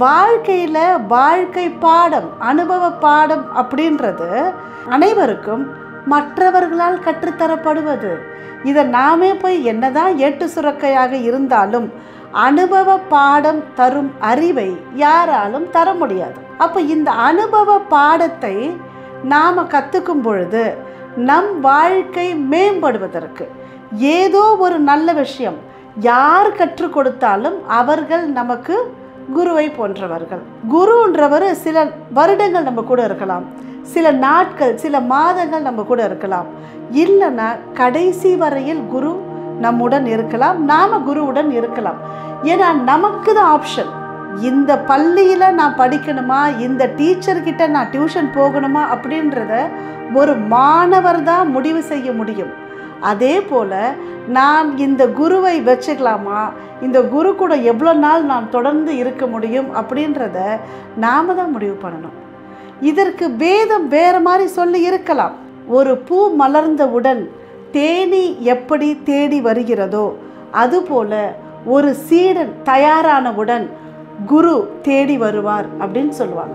வாழ்க்கையில் வாழ்க்கை பாடம், அனுபவ பாடம் அப்படின்றது அனைவருக்கும் மற்றவர்களால் கற்றுத்தரப்படுவது. இதை நாமே போய் என்னதான் ஏட்டு சுரக்கையாக இருந்தாலும் அனுபவ பாடம் தரும் அறிவை யாராலும் தர முடியாது. அப்போ இந்த அனுபவ பாடத்தை நாம் கற்றுக்கும் பொழுது நம் வாழ்க்கை மேம்படுவதற்கு ஏதோ ஒரு நல்ல விஷயம் யார் கற்றுக் கொடுத்தாலும் அவர்கள் நமக்கு குருவை போன்றவர்கள். குருன்றவர் சில வருடங்கள் நம்ம கூட இருக்கலாம், சில நாட்கள் சில மாதங்கள் நம்ம கூட இருக்கலாம், இல்லைன்னா கடைசி வரையில் குரு நம்முடன் இருக்கலாம், நாம் குருவுடன் இருக்கலாம். ஏன்னா நமக்கு தான் ஆப்ஷன். இந்த பள்ளியில் நான் படிக்கணுமா, இந்த டீச்சர்கிட்ட நான் டியூஷன் போகணுமா அப்படின்றத ஒரு மாணவர் தான் முடிவு செய்ய முடியும். அதே போல் நான் இந்த குருவை வச்சுக்கலாமா, இந்த குரு கூட எவ்வளோ நாள் நான் தொடர்ந்து இருக்க முடியும் அப்படின்றத நாம் தான் முடிவு பண்ணணும். இதற்கு வேதம் வேறு மாதிரி சொல்லி இருக்கலாம். ஒரு பூ மலர்ந்தவுடன் தேனி எப்படி தேடி வருகிறதோ அதுபோல் ஒரு சீடன் தயாரானவுடன் குரு தேடி வருவார் அப்படின்னு சொல்லுவாங்க.